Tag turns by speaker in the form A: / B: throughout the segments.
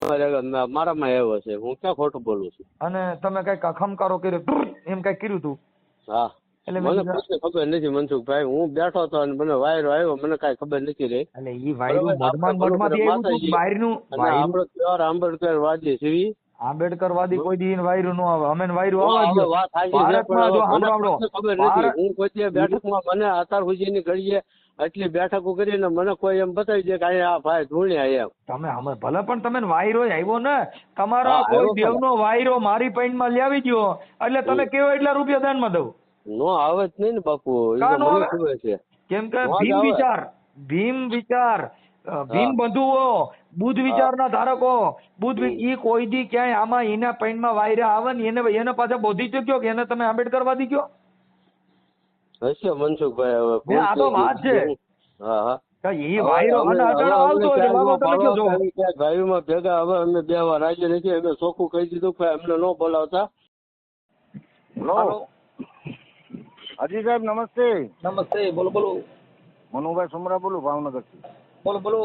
A: મારામાં આવ્યો છે, હું ક્યાં ખોટું બોલું છું?
B: અને તમે કઈક ખમકારો કર્યો એમ કઈક કર્યું તું?
A: હા,
B: એટલે
A: મને કશું ખબર નથી મનસુખભાઈ, હું બેઠો હતો અને મને વાયરો આવ્યો, મને કઈ ખબર નથી રહી.
B: એટલે ઈ વાયરું મઢમાંથી આવ્યું હતું બહારનું?
A: આપણો પ્યોર આંબેડકર વાદી છીએ.
B: આંબેડકર વાદી કોઈ દી વાયરું નો આવે, અમે વાયરું આવવા દો.
A: વાત સાચી છે,
B: ભારતમાં જો
A: પણ
B: સાંભળો
A: મને ખબર નથી. હું કોઈ બેઠકમાં મને અત્યાર સુધીની ઘડીએ આટલી બેઠકો કરીને મને કોઈ એમ બતાવી દે કે અહીંયા આ ભાઈ ધૂણ્યા એમ.
B: તમે ભલે પણ તમે વાયરો આવ્યો ને, તમારા કોઈ દેવનો વાયરો મારી પૈણમાં લાવી દો એટલે તમે કેવો એટલા રૂપિયા દાનમાં દઉં?
A: નો આવે જ નહીં ને બાપુ, એ તો મને ખબર છે.
B: કેમ કે ભીમ વિચાર ભીમ બંધુઓ, બુદ્ધ વિચારના ધારકો, બુદ્ધ ઈ કોઈ દી ક્યાંય આમાં એના પૈણમાં વાયરા આવે ને એને પાછા બોધી ચૂક્યો કે એને તમે આંબેડકરવાદી કયો?
A: હશે મનસુખભાઈ, હવે
B: આ તો વાત છે.
A: હા હા,
B: એ વાયરો અને અટણ આવતો હોય બાબા તમે કયો છો?
A: ભાઈઓમાં ભેગા હવે અમે બે વાર રાજ્ય નથી, અમે ચોખ્ખું કહી દીધું કે અમને ન બોલાવતા.
C: હેલો હાજી સાહેબ, નમસ્તે.
B: નમસ્તે, બોલો બોલો.
C: મનુભાઈ સુમરા બોલું, ભાવનગર થી.
B: બોલો બોલો.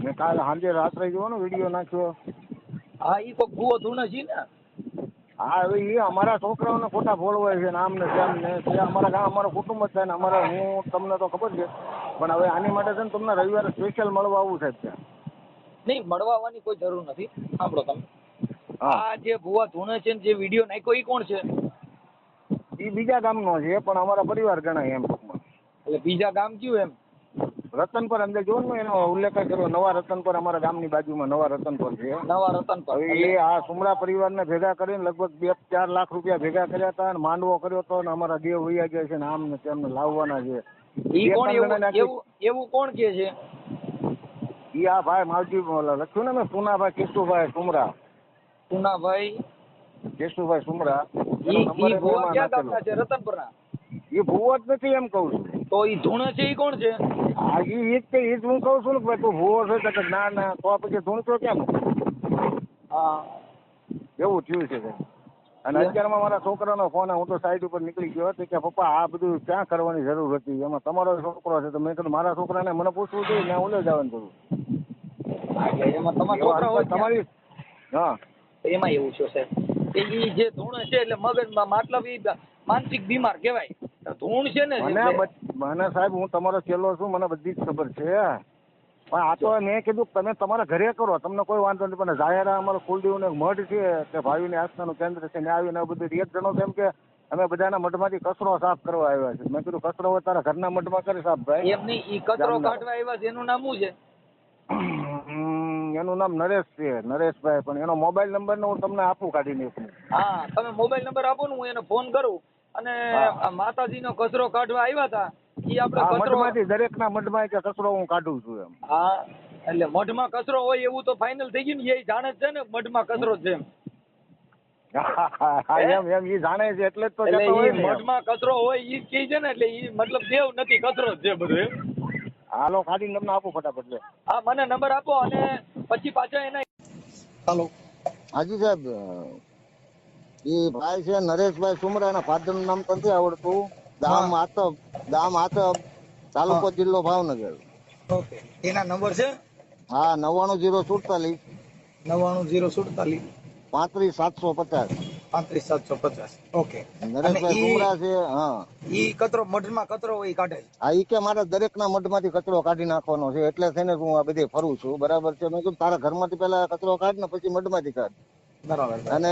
C: મેં કાલે સાંજે રાત્રે જોવો ને વિડીયો નાખ્યો.
B: હા, ઈ કોઈ ભૂવો ધૂણે છે ને?
C: હા, હવે એ અમારા છોકરાઓને ખોટા ફોળવાય છે ને આમ ને તેમ ને, અમારા ગામ અમારું કુટુંબ જ થાય ને અમારે, હું તમને તો ખબર છે, પણ હવે આની માટે છે ને તમને રવિવારે સ્પેશિયલ મળવા આવું સાહેબ ત્યાં.
B: નહીં, મળવા આવવાની કોઈ જરૂર નથી. સાંભળો તમે, આ જે ભૂવા ધૂણે છે ને જે વિડીયો નાખ્યો એ કોણ છે?
C: એ બીજા ગામનો છે પણ અમારા પરિવાર ગણાય એમ ટૂંકમાં.
B: એટલે બીજા ગામ કયું એમ?
C: રતનપર અંદર જો ને એનો ઉલ્લેખ કર્યો, નવા રતનપર અમારા ગામની બાજુમાં નવા રતનપર છે.
B: નવા રતનપર.
C: હવે એ આ સુમરા પરિવારને ભેગા કરીને લગભગ 2-4 લાખ રૂપિયા ભેગા કર્યા હતા અને માંડવો કર્યો હતો ને અમારા દેવ વૈયા ગયા છે ને આમ ને તેમને લાવવાના છે.
B: એવું કોણ કે છે?
C: ઈ આ ભાઈ માવજી લખ્યું ને મેં, પુનાભાઈ કેશુભાઈ સુમરા.
B: પુનાભાઈ
C: કેશુભાઈ સુમરા.
B: રતનપરના
C: એ ભૂવો જ નથી એમ કઉ છું.
B: તો ઈ ધૂણે છે ઈ કોણ છે?
C: હા, ઈ જ હું કઉ છું ને ભાઈ, તું ભૂવો છે તો ના ના તો પછી ધૂણતો કેમ?
B: હા,
C: એવું થયું છે. અને અત્યારમાં મારા છોકરાનો ફોન, હું તો સાઈડ ઉપર નીકળી ગયો હતો કે પપ્પા આ બધું ક્યાં કરવાની જરૂર હતી, એમાં તમારો છોકરો છે તો મેં કીધું મારા છોકરાને મને પૂછવું જોઈએ, મેં ઓલે જવાનું કરું.
B: એમાં તમારા છોકરા હોય
C: તમારી? હા,
B: એમાં એવું છે સાહેબ, એ જે ધૂણ છે એટલે મગજમાં મતલબ એ માનસિક બીમાર કહેવાય. ધૂણ છે ને
C: મને સાહેબ, હું તમારો ચેલો છું, મને બધી જ ખબર છે, પણ આ તો મેં કીધું તમે તમારા ઘરે કરો, તમને કોઈ વાંધો નહીં, પણ જાહેર અમારો કુલદેવનો મઢ છે કે ભાવિની આસ્થાનું કેન્દ્ર છે ને આવીને બધું એક જણો એમ કે અમે બધાના મઢમાંથી કચરો સાફ કરવા આવ્યા છે. મેં કીધું કચરો હોય તારા ઘરના મઢમાં કરી સાફ ભાઈ.
B: એમ નહીં, ઈ કચરો કાઢવા આવ્યા છે એનું નામ શું છે?
C: એનું નામ નરેશ છે, નરેશભાઈ, પણ એનો મોબાઈલ નંબર ને હું તમને આપું કાઢીને.
B: હા, તમે મોબાઈલ નંબર આપો ને હું એને ફોન કરું. અને માતાજીનો કચરો કાઢવા આવ્યા હતા ઈ આપણે
C: મઢમાંથી દરેકના મઢમાં કે કચરો હું કાઢું છું એમ.
B: હા, એટલે મઢમાં કચરો હોય એવું તો ફાઇનલ થઈ ગયું ને? એ જાણે જ છે ને મઢમાં કચરો છે એમ?
C: એમ ઈ જાણે છે એટલે જ તો
B: મઢમાં કચરો હોય ઈ કહે છે ને, એટલે ઈ મતલબ દેવ નથી, કચરો જ છે બધું એમ.
C: હાલો, કાઢીને તમને આપો ફટાફટ.
B: હા, મને નંબર આપો અને પછી પાછા એના. હાલો
C: હાજી સાહેબ, એ ભાઈ છે નરેશભાઈ સુમરા, એના ફાધરનું નામ તો નથી આવડતું. દામ આતબ, તાલુકો જિલ્લો ભાવનગર.
B: ઓકે, એના નંબર છે?
C: હા, 99-047
B: 99-047
C: 35-750.
B: 35-750. ઓકે,
C: નરેશભાઈ સુમરા છે. હા,
B: ઈ કચરો મઢમાં કચરો હોય કાઢે?
C: હા, ઈ કે મારે દરેકના મઢમાંથી કચરો કાઢી નાખવાનો છે, એટલે થઈને હું આ બધે ફરું છું. બરાબર છે. મેં કીધું તારા ઘરમાંથી પેલા કચરો કાઢ ને પછી મઢમાંથી કાઢ.
B: બરાબર.
C: અને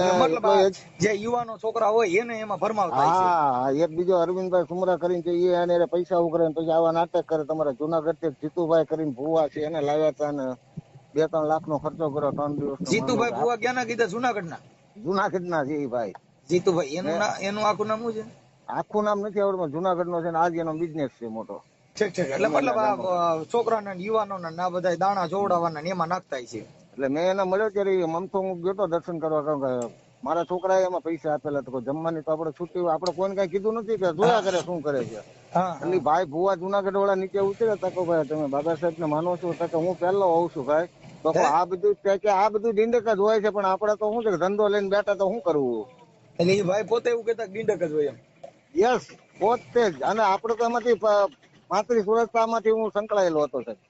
B: જે યુવાનો છોકરા હોય એને એમાં ભરમાવ થાય છે.
C: હા, એક બીજો અરવિંદભાઈ સુમરા કરીને છે, એને પૈસા ઉઘરે પછી આવા નાટક કરે. તમારા જુનાગઢ થી જીતુભાઈ કરીને ભુવા છે, એને લાવ્યા હતા ને 2-3 લાખ નો ખર્ચો કર્યો 3 દિવસ.
B: જીતુભાઈ ભુવા ક્યાંના કીધા?
C: જુનાગઢ ના છે એ ભાઈ.
B: જીતુભાઈ એનું આખું નામ શું છે?
C: આખું નામ નથી આવડતું, જુનાગઢ નો છે ને આજ એનો બિઝનેસ છે મોટો.
B: એટલે મતલબ આ છોકરાને યુવાનો ને આ બધા દાણા જોવડાવવાના એમાં નાખતા છે.
C: એટલે મેં એને મળ્યો ત્યારે મમતો હું ગયો દર્શન કરવા, મારા છોકરાએ એમાં પૈસા આપેલા હતા. જમવાની તો આપણે છૂટી, આપણે કોઈને કઈ કીધું નથી કે જોયા કરે શું કરે છે. એટલે ભાઈ ભુવા જુનાગઢ વાળા નીચે ઉતર્યા હતા કે ભાઈ તમે બાબા સાહેબ ને માનો છો? તો હું પહેલો હોઉં છું ભાઈ. તો આ બધું ડીંડક જ હોય છે, પણ આપડે તો શું છે ધંધો લઈને બેઠા તો શું કરવું?
B: એટલે એ ભાઈ પોતે એવું કહેતા ડીંડક જ હોય એમ?
C: યસ, પોતે જ. અને આપડે તો એમાંથી 35 વર્ષ આમાંથી હું સંકળાયેલો હતો સાહેબ.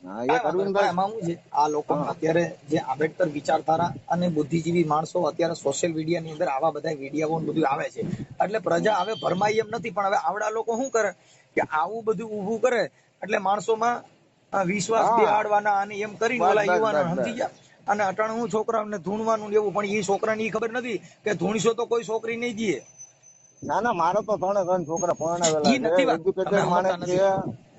C: હા એક અરવિંદભાઈ
D: એમાં શું છે આ લોકો અત્યારે જે આંબેડકર વિચારધારા અને બુદ્ધિજીવી માણસો અત્યારે સોશિયલ મીડિયા ની અંદર આવા બધા વિડીયો બધું આવે છે એટલે પ્રજા હવે ભરમાઈ એમ નથી, પણ હવે આવડા લોકો શું કરે કે આવું બધું ઊભું કરે એટલે માણસોમાં વિશ્વાસ
C: હા
D: બેહાડવાના અને એમ કરીને
C: બસ
D: ઓલા
C: બસ
D: યુવાનો
C: બસ
D: સમજી
C: બસ
D: ગયા. અને અટાણે હું છોકરાઓને ધૂણવાનું એવું, પણ એ છોકરાને એ ખબર નથી કે ધૂણશો તો કોઈ છોકરી નહીં દે.
C: ના ના મારો તો 3 છોકરા પરણાવેલા
D: ઈ
C: છે,
D: નથી વાત, તમે
C: એજ્યુકેટેડ માણસ
D: સમજતા
C: છે.
D: નથી.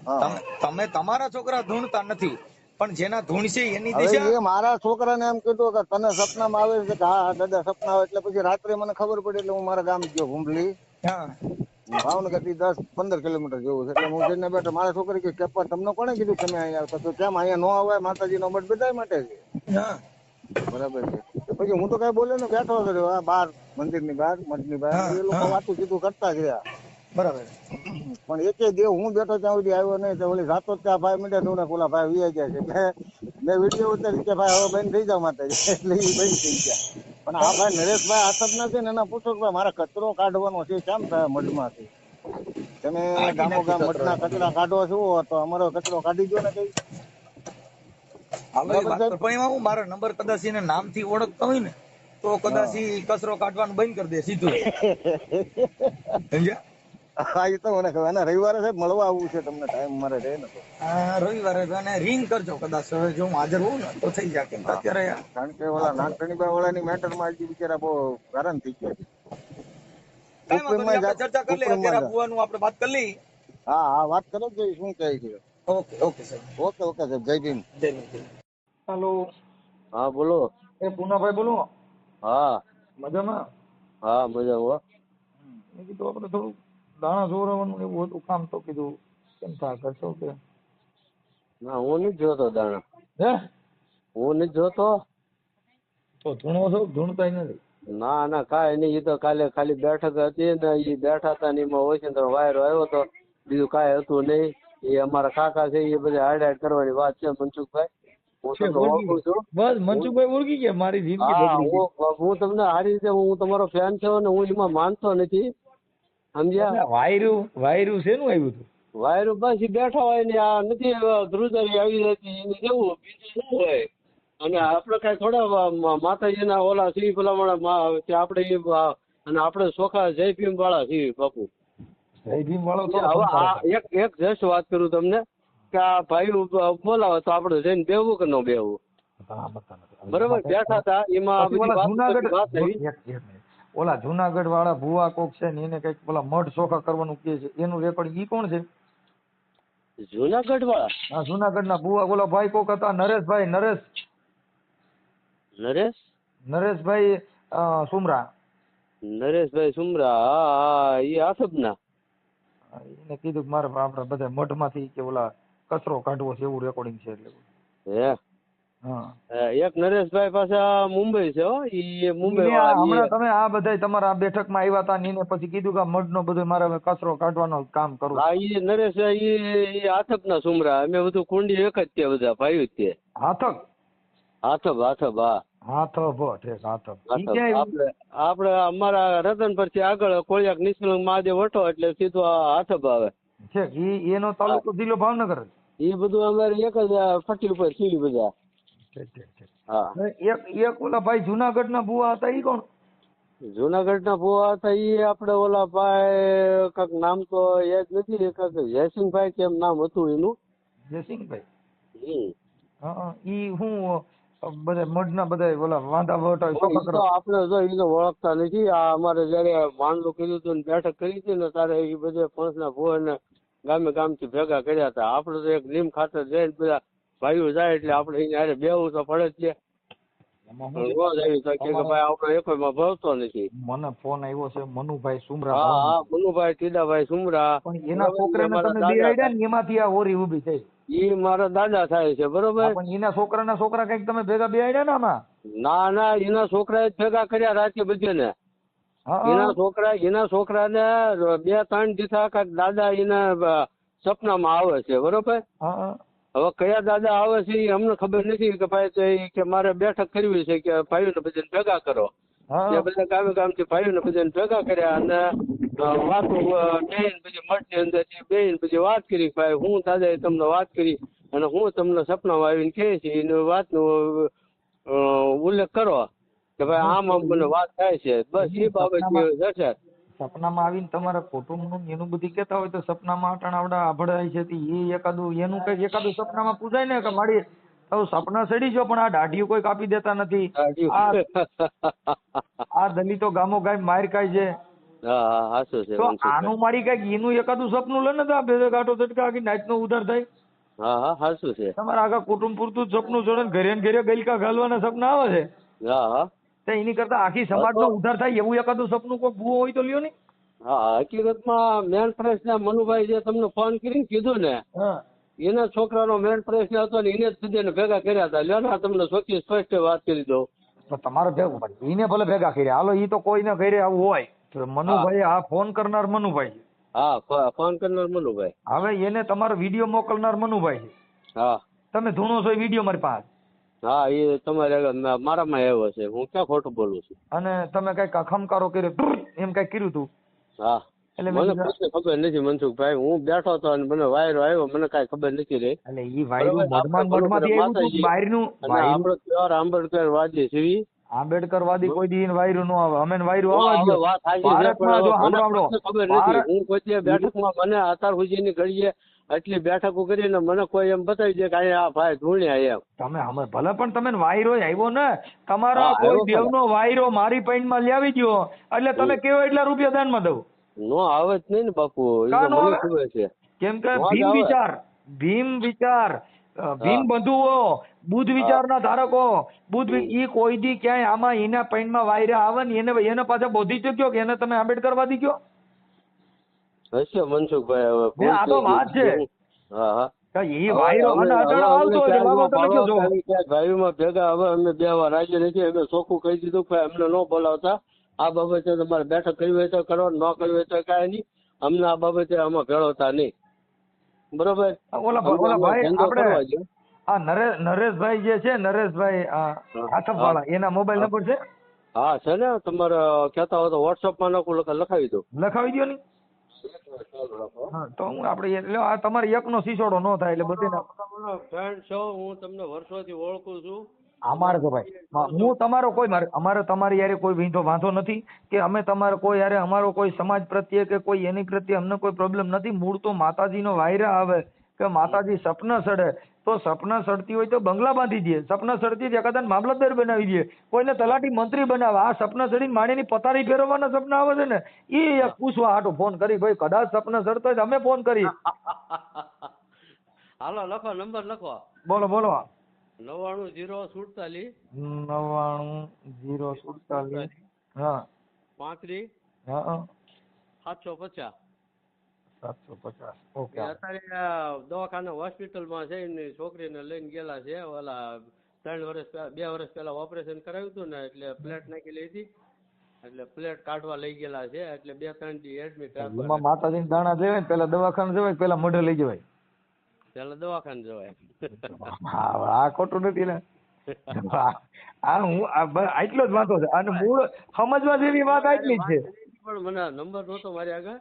C: હા
D: તમે તમારા છોકરા ધૂણતા નથી, પણ જેના ધૂણશે એની
C: હવે
D: દિશા.
C: એ મારા છોકરાને એમ કીધું કે તને સપનામાં આવે છે કે હા હા દાદા સપના આવે, એટલે પછી રાત્રે મને ખબર પડી એટલે હું મારા ગામ ગયો ભૂંભલી
D: હા
C: ભાવનગર થી 10-15 કિલોમીટર જેવું છે, એટલે હું જઈને બેઠો. મારા છોકરી કે કેપ્પા તમને કોણે કીધું તમે અહીંયા આવતા? તો કેમ અહીંયા નો આવે? માતાજી નો મઠ બધા માટે છે.
D: હા
C: બરાબર છે. તો પછી હું તો કઈ બોલ્યો ને, બેઠો કર્યો આ બહાર મંદિર ની બહાર, મઠ ની બહાર.
D: હા
C: એ લોકો
D: હા
C: વાતું કીધું કરતા જ રહ્યા,
D: બરાબર.
C: પણ એકે દેવ હું બેઠો ત્યાં સુધી આવ્યો નહીં. તો ઓલી રાતો જ ત્યાં ભાઈ મીઠા ધોણે ઓલા ભાઈ વી ગયા છે. એટલે મેં વિડીયો ઉતારી કે ભાઈ હવે બંધ થઈ જાવ માતાજી, એટલે એ બંધ થઈ ગયા. પણ આ ભાઈ નરેશભાઈ આસપના છે ને, એના પૂછો કે ભાઈ મારે કચરો કાઢવાનો છે, કેમ થાય મઢમાંથી? તમે
D: કાઢી નાખી
C: ગામોગામ
D: કચરો.
C: મઠના કચરા કાઢો છો તો અમારો કચરો કાઢી દો ને કઈ.
D: હાલો એ
C: બરાબર
D: વાત
C: સાહેબ?
D: કર, પણ એમાં હું મારો નંબર કદાચ એને નામથી ઓળખતો હોય ને તો કદાચ ઈ કચરો કાઢવાનું બંધ કરી દે સીધું. સમજ્યા?
C: હા એ તો મને ખબર. અને રવિવારે સાહેબ મળવા આવવું છે તમને, ટાઈમ મારે રહે ને તો.
D: રવિવારે તને રિંગ કરજો, કદાચ હવે જો હું હાજર હોઉં ને તો થઈ જાય. કેમ કે અત્યારે
C: કારણ કે ઓલા નાગધણીબા વાળાની મેટર માં હજી બિચારા બહુ હેરાન થઈ ગયા છે.
D: કઈ વાંધો નહીં, આપણે ચર્ચા કરી લઈએ. અત્યારે આ
C: સુપ્રીમમાં
D: ભુવાનું આપણે વાત કરી લઈએ.
C: હા હા વાત કરો કે શું કહે છે.
D: ઓકે ઓકે સાહેબ.
C: ઓકે ઓકે સાહેબ, જય ભીમ.
D: જય હિન્દ.
B: હાલો,
A: હા બોલો.
B: એ પૂનાભાઈ બોલો.
A: હા
B: મજામાં?
A: હા મજા હો.
B: મેં કીધું આપણે થોડું દાણા જોરાવાનું એવું હતું કામ, તો કીધું કેમ થાય કરશો કે?
A: ના હું નથી જોતો દાણા,
B: હે
A: હું નથી જોતો.
B: તો ધૂણો છો? ધૂણતાય નથી.
A: ના ના કાંઈ નહીં. એ તો કાલે ખાલી બેઠક હતી ને, એ બેઠા હતા ને એમાં હોય છે તો વાયરો આવ્યો હતો, બીજું કાંઈ હતું નહીં. એ અમારા કાકા છે, એ બધા હાડ કરવાની વાત છે. મનસુખભાઈ, હું
B: છે
A: તમને
B: ઓળખી
A: ઓળખું છું.
B: બસ મનસુખભાઈ ઓળખી ગયા, મારી જિંદગી
A: હા
B: બદલી ગઈ.
A: હું તમને સારી રીતે, હું તમારો ફેન છું ને, હું એમાં માનતો નથી, સમજ્યા?
B: વાયરું શેનું આવ્યું હતું?
A: વાયરો બસ ઈ બેઠા હોય ને, આ નથી ધ્રુજારી આવી હતી એને જેવું, બીજું શું હોય? અને આપણે કઈ થોડા માતાજીના ઓલા શ્રી ભલામણ આપણે અને આપણે ચોખા જય ભીમ વાળા છીએ બાપુ.
B: જય ભીમ વાળો તો
A: હવે આ એક જસ્ટ વાત કરું તમને કે આ ભાઈ બોલાવે તો આપણે જઈને બેહવું કે ન બેહવું? બરોબર, બેઠા હતા એમાં
B: પછી ઓલા
A: વાત આવી.
B: ઓલા જુનાગઢ વાળા ભુવા કોક છે ને, એને કઈક ઓલા મઢ ચોખા કરવાનું કહે છે, એનું રેકોર્ડ ઈ કોણ છે?
A: જુનાગઢ વાળા?
B: હા જુનાગઢ ના ભુવા. ઓલા ભાઈ કોક હતા નરેશભાઈ, નરેશભાઈ સુમરા.
A: નરેશભાઈ સુમરા? હા હા, એ આસબના.
B: એને કીધું કે મારે આપડે બધા મઢ માંથી કે ઓલા કચરો કાઢવો છે, એવું રેકોર્ડિંગ છે. એટલે
A: હે
B: હા,
A: એક નરેશભાઈ પાસે મુંબઈ છે હો, ઈ મુંબઈ
B: ઈને
A: વાળા.
B: હમણાં તમે આ બધા તમારા બેઠકમાં આવ્યા હતા ને, એને પછી કીધું કે મઢ નો બધું મારે હવે કચરો કાઢવાનો કામ કરવું.
A: હા, ઈ નરેશભાઈ ઈ આથપના સુમરા. અમે બધું કુંડી એક જ તે, બધા ભાઈ જ તે.
B: હાથક
A: આથબ હા.
B: હાથબ ઠીક હાથબ. ઈ ક્યાં
A: આપણે અમારા રતન પરથી આગળ કોળિયાક નિષ્કલંક મહાદેવ વટો એટલે સીધો હાથબ આવે
B: છે. ઈ એનો તાલુકો જિલ્લો ભાવનગર.
A: એ બધું અમારે એક જ ફટી ઉપર સીડી બધા. હા,
B: એક ઓલા ભાઈ જુનાગઢ ના ભુવા હતા, ઈ કોણ?
A: જુનાગઢ ના ભુવા હતા ઈ આપણે ઓલા ભાઈ કાક નામ તો યાદ નથી, કાક જયસિંહભાઈ કેમ નામ હતું એનું.
B: જયસિંહભાઈ. હા, ઈ હું બધા મઢના બધા ઓલા વાંધા વટા
A: આપણે જો એને ઓળખતા નથી. આ અમારે જયારે માંડલું કર્યું હતું ને બેઠક કરી હતી ને, ત્યારે એ બધા પંચના ભુવા ને ગામથી ભેગા કર્યા હતા. આપણે તો એક નીમ ખાતર જઈને બધા ભાઈઓ જાય એટલે આપણે અહીંયા બેવું તો પડે જ છે. રોજ આવી તો કે ભાઈ આપણે એકોયમાં ભવતો નથી.
B: મને ફોન આવ્યો છે મનુભાઈ સુમરા.
A: હા મનુભાઈ ટીડાભાઈ સુમરા.
B: પણ એના છોકરાને તમે બેહાડ્યા ને, એમાંથી આ હોરી ઊભી થઈ.
A: ઈ મારા દાદા થાય છે, બરોબર.
B: પણ એના છોકરા કઈક તમે ભેગા બેહાડ્યા ને આમાં?
A: ના, એના છોકરા જ ભેગા કર્યા રાતે બધે. એના છોકરાને 2-3 દીથા કાંઈક દાદા એના સપનામાં આવે છે, બરોબર. હવે કયા દાદા આવે છે એ અમને ખબર નથી કે ભાઈ કે મારે બેઠક કરવી છે કે ભાઈઓને બધાને ભેગા કરો. બધા ગામથી ભાઈઓને બધાને ભેગા કર્યા અને વાતો બેન પછી મઠની અંદર બેન પછી વાત કરી. ભાઈ હું દાદાએ તમને વાત કરી અને હું તમને સપનામાં આવીને કહે છે એની વાતનો ઉલ્લેખ કરો કે ભાઈ આમ આમ મને વાત થાય છે, બસ એ બાબત છે.
B: સપનામાં આવીને તમારા કુટુંબનું એનું બધું કહેતા હોય તો સપનામાં અટાણાવડા આભળાય છે એ એકાદું એનું કઈ એકાદું સપનામાં પૂછાય ને કે મારી સપના સડી ગયો પણ આ દાઢીઓ કોઈ કાપી દેતા નથી, આ દલિતો ગામો ગામ માર ખાય છે, તો આનું મારી કઈક એનું એકાદું સપનું લે ને તો આ ભેદે ગાંઠો ઝટકા આખી નાચનો ઉધાર થાય.
A: હા હા હાચું છે.
B: તમારા આખા કુટુંબ પૂરતું જ સપનું જોડે ઘરે ને ઘરે ગલકા ઘાલવાના સપના આવે છે.
A: હા હા
B: તો એની કરતા આખી સમાજનો ઉધાર થાય એવું એકાદું સપનું કોઈ ભૂવો હોય તો લ્યો ને.
A: હા હકીકતમાં મેન પ્રશ્ન મનુભાઈ જે તમને ફોન કરીને કીધું ને એના છોકરાનો મેન પ્રશ્ન હતો ને એને જ સુધી ભેગા કર્યા હતા. લ્યો ને તમને ચોખ્ખી સ્પષ્ટ વાત કરી દઉં.
B: તમારે ભેગું પડે એને ભલે ભેગા કર્યા હાલો એ તો કોઈને ઘરે આવું હોય તો મનુભાઈ આ ફોન કરનાર મનુભાઈ છે.
A: હા ફોન કરનાર મનુભાઈ.
B: હવે એને તમારો વિડીયો મોકલનાર મનુભાઈ છે.
A: હા તમે
B: ધૂણો છો વિડીયો મારી પાસે.
A: હા એ તમારે મારામાં આવ્યો છે, હું ક્યાં ખોટું બોલું છું.
B: અને તમે કઈક ખમકારો કર્યો એમ કઈક કર્યું તું.
A: હા એટલે મને ખબર નથી મનસુખભાઈ, હું બેઠો હતો અને મને વાયરો આવ્યો, મને કઈ ખબર નથી રહી.
B: એટલે ઈ વાયરો આપણે
A: પ્યોર આંબેડકર વાદી છીએ.
B: આંબેડકર વાદી કોઈ દી વાયરું ન આવે, અમે વાયરું આવે
A: વાત ખબર નથી. હું કોઈ બેઠકમાં મને અત્યાર સુધીની ઘડીએ એટલી બેઠકો કરીને મને કોઈ એમ બતાવી દે કે અહીંયા આ ભાઈ ધૂણ્યા એમ.
B: તમે અમે ભલે પણ તમે વાયરો આવ્યો ને તમારો કોઈ દેવનો વાયરો મારી પૈણમાં લાવી દો એટલે તમે કેવો એટલા રૂપિયા દાનમાં દઉં.
A: નો આવે જ નહીં ને બાપુ, મને ખબર છે.
B: કેમ કે ભીમ વિચાર ભીમ બંધુઓ બુદ્ધ વિચારના ધારકો બુદ્ધ ઈ કોઈ દી ક્યાંય આમાં એના પૈણમાં વાયરા આવે ને એને પાછા બોધી ચૂક્યો કે એને તમે આંબેડકરવાદી કયો
A: હશે મનસુખભાઈ. હવે
B: આ તો વાત છે.
A: હા હા ભાઈઓમાં ભેગા હવે અમે બે વાર રાજ્ય નથી, અમે ચોખ્ખું કહી દીધું કે અમને ન બોલાવતા. આ બાબતે તમારે બેઠક કરવી હોય તો કરો, ન કરવી હોય તો કાંઈ નહીં. અમને આ બાબતે આમાં ભેળવતા નહીં. બરોબર.
B: ઓલા ભાઈ આપણે આ નરેશભાઈ જે છે નરેશભાઈ આથમવાળા એના મોબાઈલ નંબર છે?
A: હા છે ને, તમારે કહેતા હોય તો વોટ્સઅપમાં લખાવી દો.
B: લખાવી દો ને. તો હું આપણે એટલે આ તમારે એકનો સિસોડો ન થાય એટલે બધાના
A: ફ્રેન્ડ છો, હું તમને વર્ષોથી ઓળખું છું.
B: અમારે તો ભાઈ હું તમારો કોઈ અમારે તમારી યારે કોઈ વાંધો નથી કે અમે તમારો કોઈ યારે અમારો કોઈ સમાજ પ્રત્યે કે કોઈ એની પ્રત્યે અમને કોઈ પ્રોબ્લેમ નથી. મૂળ તો માતાજીનો વાયરા આવે કે માતાજી સપના સડે તો સપના સડતી હોય તો બંગલા બાંધી દે, સપના સડતી એકાદા મામલતદાર બનાવી દે, કોઈને તલાટી મંત્રી બનાવે. આ સપના સડીને માણીની પથારી ફેરવવાના સપના આવે છે ને એ પૂછવા હાટું ફોન કરી ભાઈ કદાચ સપના સડતો હોય તો અમે ફોન કરી.
A: હાલો લખો નંબર લખો.
B: બોલો બોલો.
A: 99
B: 047 હા
A: 35
B: હા
A: 750.
B: ઓકે.
A: અત્યારે દવાખાના હોસ્પિટલમાં છે, એની છોકરીને લઈને ગયેલા છે. ઓલા 2 વર્ષ પહેલા ઓપરેશન કરાવ્યું હતું ને એટલે પ્લેટ નાખી હતી, એટલે પ્લેટ કાઢવા લઈ ગયેલા છે. એટલે 2-3 દી એડમિટ.
B: માતાજી દાણા દેવાય પેલા દવાખાને જવાય પેલા મોઢે લઈ જવાય,
A: પેલા દવાખાને જવાય.
B: આ ખોટું નથી ને. આ હું આટલો જ વાંધો છે અને મૂળ સમજવા જેવી વાત આટલી જ છે.
A: પણ મને નંબર નહોતો મારી આગળ.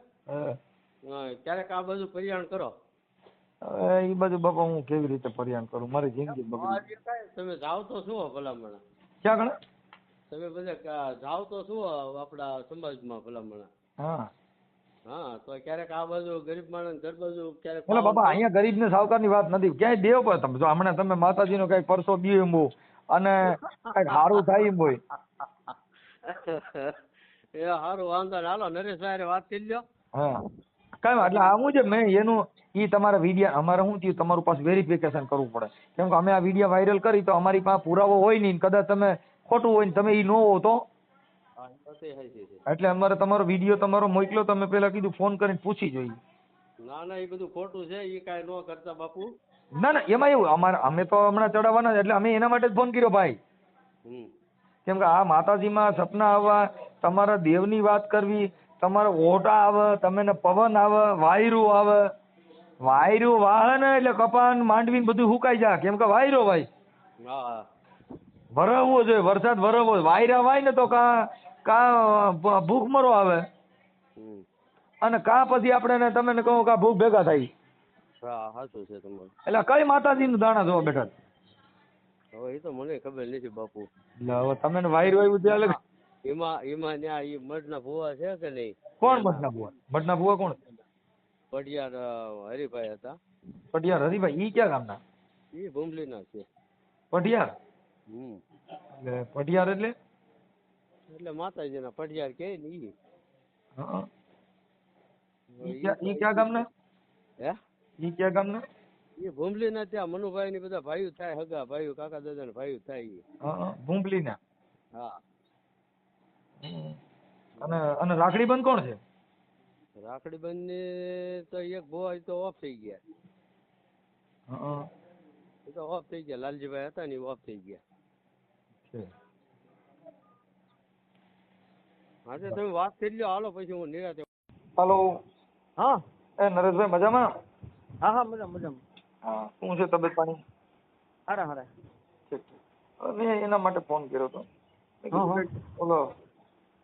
A: ક્યારેક આ બધું પરિયાણ કરો.
B: એ બધું બાપા હું કેવી રીતે પરિયાણ કરું, મારી જિંદગી બગડી.
A: તમે જાવ તો શું ભલામણ?
B: ક્યાં ગણે
A: તમે બધા જાવ તો શું આપડા સમાજમાં ભલામણ?
B: હા
A: હા તો ક્યારેક આ બધું ગરીબ માણસ ઘર બધું ક્યારેક.
B: બોલો બાપા અહીંયા ગરીબ ને સાવકાર ની વાત નથી, ક્યાંય દેવ પર તમે જો હમણાં તમે માતાજી નો કઈક પરસો દીયો એમ અને કઈક સારું થાય એમ હોય
A: એ સારું વાંધો. હાલો નરેશભાઈ વાત કરી લ્યો.
B: હા કઈ એટલે આવું છે મેં એનું ઈ તમારા વિડીયો અમારે શું થયું તમારું પાસે વેરિફિકેશન કરવું પડે, કેમ કે અમે આ વિડીયો વાયરલ કરી તો અમારી પાસે પુરાવો હોય નહીં, કદાચ તમે ખોટું હોય ને તમે ઈ ન હો તો એટલે અમારે તમારો વિડીયો તમારો મોકલ્યો તમે પેલા કીધું ફોન કરીને પૂછી જોઈએ.
A: ના ના એ બધું ખોટું છે, એ કાંઈ ન કરતા બાપુ.
B: ના ના એમાં એવું અમે તો હમણાં ચડાવવાના એટલે અમે એના માટે જ ફોન કર્યો ભાઈ, કેમ કે આ માતાજીમાં સપના આવવા, તમારા દેવની વાત કરવી, તમારે ઓટા આવે, તમને પવન આવે, વાયરું આવે, વાયરું વાહે ને એટલે કપાન માંડવી બધું સુકાઈ જાય, કેમ કે વાયરો ભાઈ વરવવો જોઈએ, વરસાદ વરવવો. વાયરા વાય ને તો કા ભૂખમરો આવે અને કા પછી આપણે તમને કહું કે ભૂખ ભેગા થાય.
A: હા સાચું છે તમારું.
B: એટલે કઈ માતાજીનું દાણા જોવા બેઠા છો?
A: હવે એ તો મને ખબર નથી બાપુ.
B: એટલે હવે તમે વાયર વાયુ ત્યાં અલગ.
A: એમાં ત્યાં ઈ મઢના ભુવા છે કે નહીં?
B: કોણ મઠના ભુવા? મઠના ભુવા કોણ?
A: પડિયાર હરિભાઈ હતા.
B: પટિયાર હરિભાઈ, ઈ ક્યાં ગામના?
A: એ ભૂમલીના છે.
B: પટિયાર એટલે પટિયાર
A: એટલે માતાજીના પડિયાર કે ને ઈ.
B: હા. ઈ ક્યાં ગામના?
A: હે?
B: ઈ ક્યાં ગામના?
A: એ ભૂમલીના ત્યાં મનુભાઈ ની બધા ભાઈઓ થાય, હગા ભાઈઓ, કાકા દાદા ના ભાઈઓ થાય ઈ.
B: હા, ભૂંપલીના.
A: હા.
B: અને રાખડી બંધ કોણ છે?
A: રાખડી બંધ ને તો એક ભુવા તો ઓફ થઈ ગયા.
B: હા.
A: એ તો ઓફ થઈ ગયા. લાલજીભાઈ હતા ને એ ઓફ થઈ ગયા. હા તો તમે વાત કરી લ્યો, હાલો પછી હું નિરાતે.
B: હાલો.
A: હા.
B: એ નરેશભાઈ મજામાં?
A: હા હા મજામાં.
B: હા, શું છે તબિયત પાણી?
A: હારા.
B: મેં એના માટે ફોન કર્યો હતો. ઓલો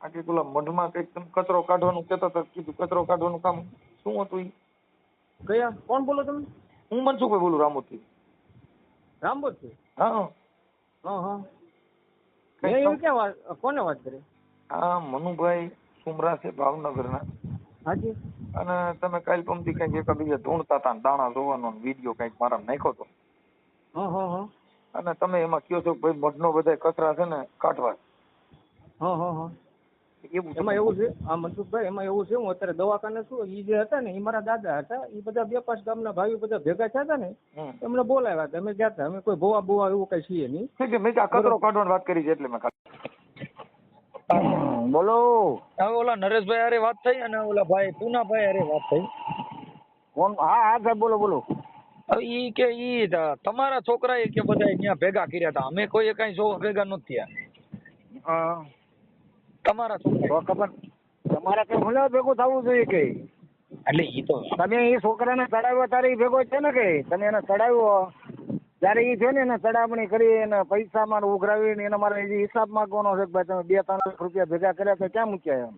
B: આટલી પેલા મઢમાં કઈક તમે કચરો કાઢવાનું કહેતા હતા, કીધું કચરો કાઢવાનું કામ શું હતું ઈ?
A: કયા? કોણ બોલો તમે?
B: હું મનસુખભાઈ બોલું, રામોદથી.
A: રામબોધથી?
B: હા.
A: એવું ક્યાં વાત, કોને વાત કરી?
B: હા, મનુભાઈ સુમરા છે ભાવનગરના.
A: હાજી.
B: અને તમે કાલ પમથી કઈક એકાબીજા ધૂણતા હતા, દાણા જોવાનો વિડીયો કઈક મારા નાખ્યો હતો. અને તમે એમાં કયો છો ભાઈ મઢનો બધા કચરા છે ને કાઢવા.
A: એમાં એવું છે, આ મનસુખભાઈ, એમાં એવું છે, હું અત્યારે દવાખાને છું. ઈ જે હતા ને એ મારા દાદા હતા. એ બધા 2-5 ગામના ભાઈઓ બધા ભેગા થયા હતા ને, એમને બોલાવ્યા હતા. અમે ગયા હતા. અમે કોઈ ભોવા બોવા એવું કઈ છીએ નહીં.
B: ઠીક છે, મેં કચરો કાઢવાની વાત કરી છે એટલે મેં
C: બોલો.
B: હવે ઓલા નરેશભાઈ હારે વાત થઈ અને ઓલા ભાઈ પૂનાભાઈ હારે વાત થઈ.
C: કોણ? હા સાહેબ બોલો.
B: હવે ઈ કે ઈ તમારા છોકરાએ કે બધા અહીંયા ભેગા કર્યા હતા, અમે કોઈ કઈ જોવા ભેગા નથી થયા. તમારા છોકરા
C: તો ખબર તમારે કઈ ભૂલે ભેગું થવું જોઈએ કે?
B: એટલે ઈ તો
C: તમે એ છોકરાને ચડાવ્યો ત્યારે એ ભેગો છે ને કે તમે એને ચડાવ્યો ત્યારે એ છે ને એને ચડાવણી કરી એને પૈસા માં ઉઘરાવીને એને મારે હિસાબ માંગવાનો છે કે ભાઈ તમે 2-3 લાખ રૂપિયા ભેગા કર્યા તો ક્યાં મૂક્યા એમ?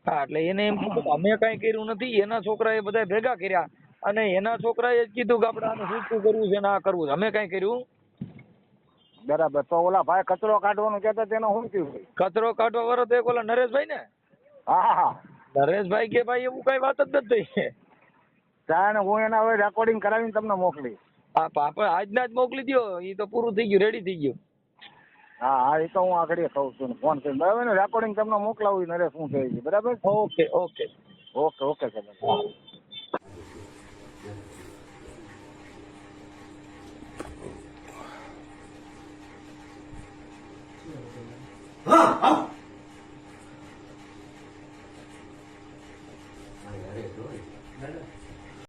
B: હા, એટલે એને એમ કીધું કે અમે કઈ કર્યું નથી, એના છોકરાએ બધા ભેગા કર્યા અને એના છોકરાએ જ કીધું કે આપણે આને શું કરવું છે ને આ કરવું છે, અમે કઈ કર્યું.
C: બરાબર. તો ઓલા ભાઈ કચરો કાઢવાનું કહેતા તેનો શું થયું?
B: કચરો કાઢવા વાળો તો એક ઓલા નરેશભાઈ ને.
C: હા.
B: નરેશભાઈ કે ભાઈ એવું કઈ વાત જ નથી થઈ.
C: ત્યાં હું એને હવે રેકોર્ડિંગ કરાવીને તમને મોકલી.
B: હા, આપણે આજના જ મોકલી દો, એ તો પૂરું થઈ ગયું, રેડી થઈ ગયું.
C: હા, એ તો હું આગળ કહું છું ફોન કરીને. બરાબર ને, રેકોર્ડિંગ તમને મોકલાવું નરેશ શું કહે છે. બરાબર.
B: ઓકે.
C: ઓકે સાહેબ.